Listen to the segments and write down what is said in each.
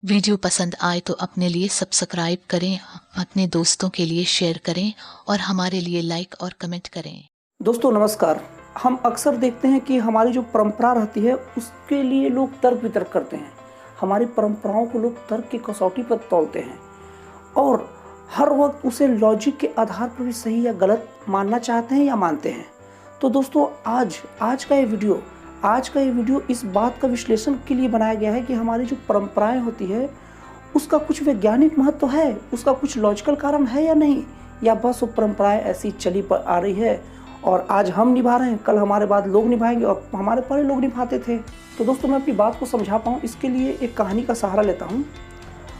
Video पसंद आए तो अपने लिए सब्सक्राइब करें, अपने दोस्तों के लिए शेयर करें और हमारे लिए लाइक और कमेंट करें। दोस्तों नमस्कार। हम अक्सर देखते हैं कि हमारी जो परंपरा रहती है उसके लिए लोग तर्क वितर्क करते हैं। हमारी परंपराओं को लोग तर्क की कसौटी पर तौलते हैं और हर वक्त उसे लॉजिक के आधार पर भी सही या गलत मानना चाहते हैं या मानते हैं। तो दोस्तों आज का ये वीडियो इस बात का विश्लेषण के लिए बनाया गया है कि हमारी जो परंपराएं होती है उसका कुछ वैज्ञानिक महत्व है, उसका कुछ लॉजिकल कारण है या नहीं, या बस वो परंपराएं ऐसी चली पर आ रही है और आज हम निभा रहे हैं, कल हमारे बाद लोग निभाएंगे और हमारे पहले लोग निभाते थे। तो दोस्तों मैं अपनी बात को समझा पाऊँ इसके लिए एक कहानी का सहारा लेता हूँ।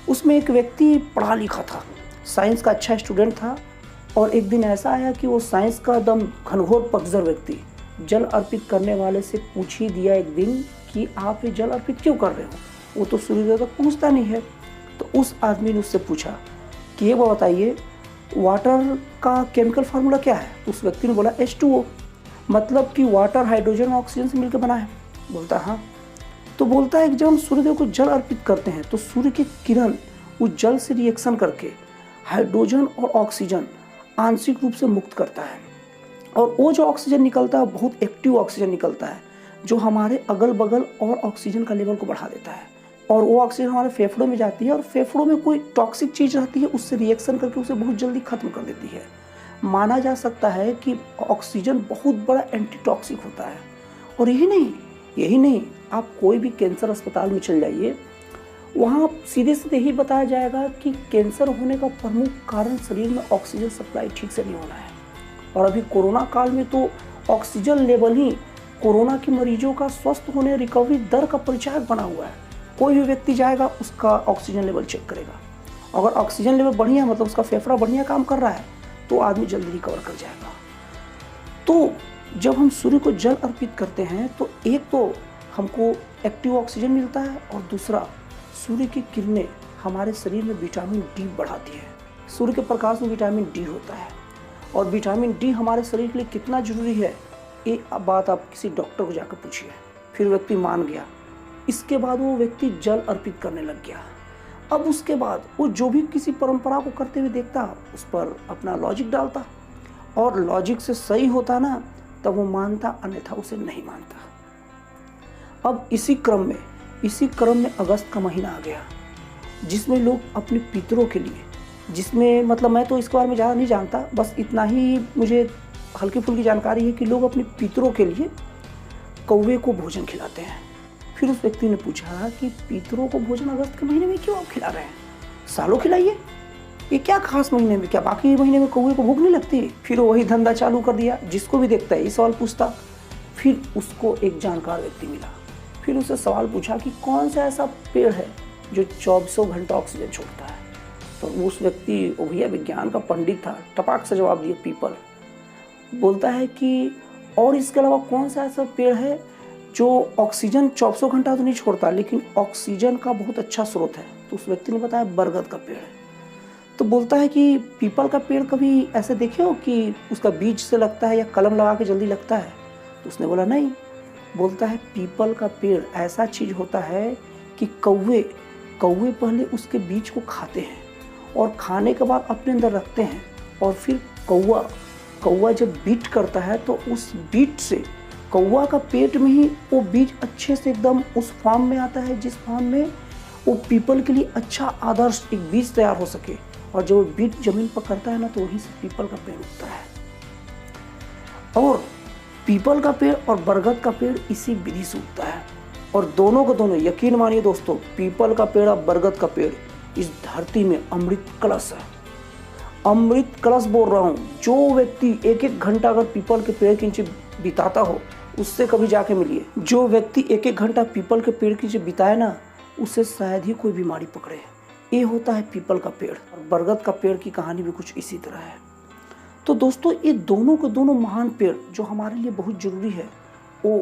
उसमें एक व्यक्ति पढ़ा लिखा था, साइंस का अच्छा स्टूडेंट था और एक दिन ऐसा आया कि वो साइंस का एकदम घनघोर पतझड़ व्यक्ति जल अर्पित करने वाले से पूछ ही दिया एक दिन कि आप ये जल अर्पित क्यों कर रहे हो, वो तो सूर्योदय तक पहुँचता नहीं है। तो उस आदमी ने उससे पूछा कि ये वो बताइए वाटर का केमिकल फार्मूला क्या है। उस व्यक्ति ने बोला H2O, मतलब कि वाटर हाइड्रोजन और ऑक्सीजन से मिलकर बना है। बोलता हाँ। तो बोलता है कि जब हम सूर्यदेव को जल अर्पित करते हैं तो सूर्य की किरण उस जल से रिएक्शन करके हाइड्रोजन और ऑक्सीजन आंशिक रूप से मुक्त करता है और वो जो ऑक्सीजन निकलता है बहुत एक्टिव ऑक्सीजन निकलता है जो हमारे अगल बगल और ऑक्सीजन का लेवल को बढ़ा देता है और वो ऑक्सीजन हमारे फेफड़ों में जाती है और फेफड़ों में कोई टॉक्सिक चीज़ रहती है उससे रिएक्शन करके उसे बहुत जल्दी खत्म कर देती है। माना जा सकता है कि ऑक्सीजन बहुत बड़ा एंटीटॉक्सिक होता है। और यही नहीं आप कोई भी कैंसर अस्पताल में चल जाइए, वहाँ सीधे सीधे यही बताया जाएगा कि कैंसर होने का प्रमुख कारण शरीर में ऑक्सीजन सप्लाई ठीक से नहीं होना है। और अभी कोरोना काल में तो ऑक्सीजन लेवल ही कोरोना के मरीजों का स्वस्थ होने रिकवरी दर का परिचायक बना हुआ है। कोई भी व्यक्ति जाएगा उसका ऑक्सीजन लेवल चेक करेगा, अगर ऑक्सीजन लेवल बढ़िया मतलब उसका फेफड़ा बढ़िया काम कर रहा है तो आदमी जल्दी रिकवर कर जाएगा। तो जब हम सूर्य को जल अर्पित करते हैं तो एक तो हमको एक्टिव ऑक्सीजन मिलता है और दूसरा सूर्य की किरणें हमारे शरीर में विटामिन डी बढ़ाती है। सूर्य के प्रकाश में विटामिन डी होता है और विटामिन डी हमारे शरीर के लिए कितना जरूरी है ये बात आप किसी डॉक्टर को जाकर पूछिए। फिर व्यक्ति मान गया। इसके बाद वो व्यक्ति जल अर्पित करने लग गया। अब उसके बाद वो जो भी किसी परंपरा को करते हुए देखता उस पर अपना लॉजिक डालता और लॉजिक से सही होता ना तब वो मानता, अन्यथा उसे नहीं मानता। अब इसी क्रम में अगस्त का महीना आ गया जिसमें लोग अपने पितरों के लिए, जिसमें मतलब मैं तो इसके बारे में ज़्यादा नहीं जानता, बस इतना ही मुझे हल्की फुल्की जानकारी है कि लोग अपने पितरों के लिए कौवे को भोजन खिलाते हैं। फिर उस व्यक्ति ने पूछा कि पितरों को भोजन अगस्त के महीने में क्यों आप खिला रहे हैं, सालों खिलाइए, ये क्या खास महीने में, क्या बाकी महीने में कौवे को भूख नहीं लगती। फिर वही धंधा चालू कर दिया, जिसको भी देखता है ये सवाल पूछता। फिर उसको एक जानकार व्यक्ति मिला, फिर उससे सवाल पूछा कि कौन सा ऐसा पेड़ है जो 24 घंटा ऑक्सीजन छोड़ता है। तो उस व्यक्ति भैया विज्ञान का पंडित था, टपाक से जवाब दिया पीपल। बोलता है कि और इसके अलावा कौन सा ऐसा पेड़ है जो ऑक्सीजन 24 घंटा तो नहीं छोड़ता लेकिन ऑक्सीजन का बहुत अच्छा स्रोत है। तो उस व्यक्ति ने बताया बरगद का पेड़ है। तो बोलता है कि पीपल का पेड़ कभी ऐसे देखे हो कि उसका बीज से लगता है या कलम लगा के जल्दी लगता है। तो उसने बोला नहीं। बोलता है पीपल का पेड़ ऐसा चीज़ होता है कि कौवे पहले उसके बीज को खाते हैं और खाने के बाद अपने अंदर रखते हैं और फिर कौवा जब बीट करता है तो उस बीट से कौवा का पेट में ही वो बीज अच्छे से एकदम उस फॉर्म में आता है जिस फॉर्म में वो पीपल के लिए अच्छा आदर्श एक बीज तैयार हो सके। और जब वो बीज जमीन पर करता है ना तो वहीं से पीपल का पेड़ उगता है। और पीपल का पेड़ और बरगद का पेड़ इसी विधि से उगता है और दोनों को दोनों यकीन मानिए दोस्तों, पीपल का पेड़ और बरगद का पेड़ इस धरती में अमृत कलश है। अमृत कलश बोल रहा हूँ। जो व्यक्ति एक एक घंटा अगर पीपल के पेड़ के नीचे बिताता हो उससे कभी जाके मिलिए। जो व्यक्ति एक एक घंटा पीपल के पेड़ के नीचे बिताए ना उससे शायद ही कोई बीमारी पकड़े। ये होता है पीपल का पेड़। और बरगद का पेड़ की कहानी भी कुछ इसी तरह है। तो दोस्तों ये दोनों के दोनों महान पेड़ जो हमारे लिए बहुत जरूरी है वो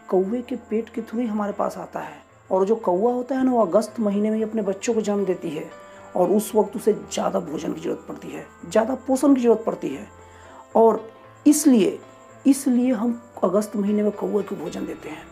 कौवे के पेट के थ्रू ही हमारे पास आता है। और जो कौवा होता है ना वो अगस्त महीने में ही अपने बच्चों को जन्म देती है और उस वक्त उसे ज़्यादा भोजन की जरूरत पड़ती है, ज़्यादा पोषण की जरूरत पड़ती है और इसलिए हम अगस्त महीने में कौवे को भोजन देते हैं।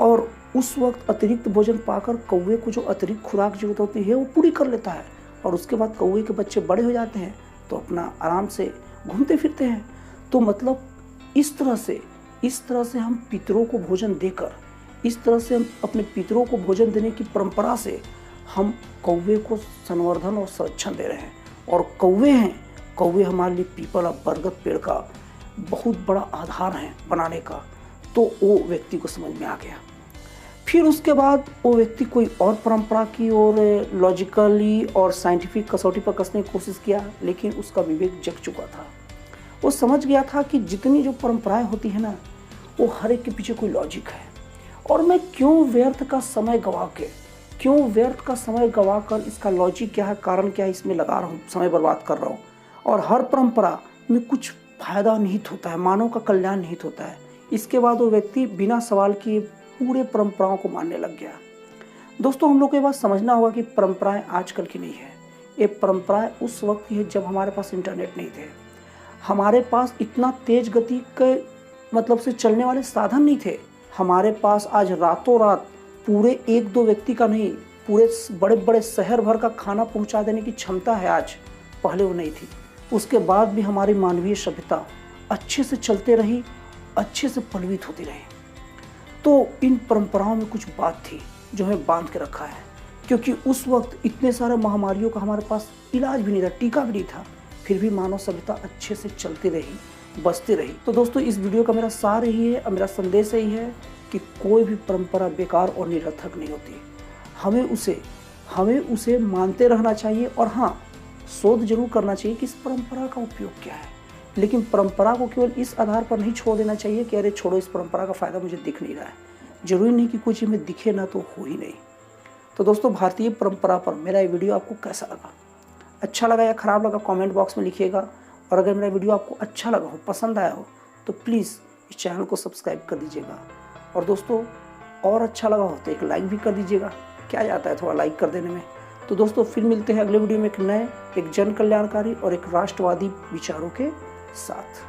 और उस वक्त अतिरिक्त भोजन पाकर कौवे को जो अतिरिक्त खुराक जरूरत होती है वो पूरी कर लेता है, और उसके बाद कौवे के बच्चे बड़े हो जाते हैं तो अपना आराम से घूमते फिरते हैं। तो मतलब इस तरह से हम पितरों को भोजन देकर, इस तरह से हम अपने पितरों को भोजन देने की परंपरा से हम कौवे को संवर्धन और संरक्षण दे रहे हैं। और कौवे हमारे लिए पीपल और बरगद पेड़ का बहुत बड़ा आधार है बनाने का। तो वो व्यक्ति को समझ में आ गया। फिर उसके बाद वो व्यक्ति कोई और परंपरा की और लॉजिकली और साइंटिफिक कसौटी पर कसने की कोशिश किया, लेकिन उसका विवेक जग चुका था। वो समझ गया था कि जितनी जो परंपराएं होती है ना, वो हर एक के पीछे कोई लॉजिक है, और मैं क्यों व्यर्थ का समय गवा कर इसका लॉजिक क्या है, कारण क्या है, इसमें लगा रहा हूँ, समय बर्बाद कर रहा हूँ। और हर परंपरा में कुछ फायदा निहित होता है, मानव का कल्याण निहित होता है। इसके बाद वो व्यक्ति बिना सवाल किए पूरे परंपराओं को मानने लग गया। दोस्तों, हम लोग को ये बात समझना होगा कि परंपराएं आजकल की नहीं है। ये परंपराएं उस वक्त की है जब हमारे पास इंटरनेट नहीं थे, हमारे पास इतना तेज गति के मतलब से चलने वाले साधन नहीं थे। हमारे पास आज रातों रात पूरे एक दो व्यक्ति का नहीं, पूरे बड़े बड़े शहर भर का खाना पहुंचा देने की क्षमता है आज, पहले वो नहीं थी। उसके बाद भी हमारी मानवीय सभ्यता अच्छे से चलते रही, अच्छे से पलवित होती रही। तो इन परंपराओं में कुछ बात थी जो हमें बांध के रखा है, क्योंकि उस वक्त इतने सारे महामारियों का हमारे पास इलाज भी नहीं था, टीका भी नहीं था, फिर भी मानव सभ्यता अच्छे से चलती रही, बचती रही। तो दोस्तों, इस वीडियो का मेरा सार यही है, मेरा संदेश यही है कि कोई भी परंपरा बेकार और निरर्थक नहीं होती। हमें उसे मानते रहना चाहिए, और हाँ, शोध जरूर करना चाहिए कि इस परंपरा का उपयोग क्या है, लेकिन परंपरा को केवल इस आधार पर नहीं छोड़ देना चाहिए कि अरे छोड़ो, इस परंपरा का फायदा मुझे दिख नहीं रहा है। जरूरी नहीं कि कुछ हमें दिखे ना तो हो ही नहीं। तो दोस्तों, भारतीय परंपरा पर मेरा ये वीडियो आपको कैसा लगा, अच्छा लगा या खराब लगा, कमेंट बॉक्स में लिखिएगा। और अगर मेरा वीडियो आपको अच्छा लगा हो, पसंद आया हो, तो प्लीज़ इस चैनल को सब्सक्राइब कर दीजिएगा। और दोस्तों, और अच्छा लगा हो तो एक लाइक भी कर दीजिएगा, क्या जाता है थोड़ा लाइक कर देने में। तो दोस्तों, फिर मिलते हैं अगले वीडियो में एक नए, एक जन कल्याणकारी और एक राष्ट्रवादी विचारों के साथ।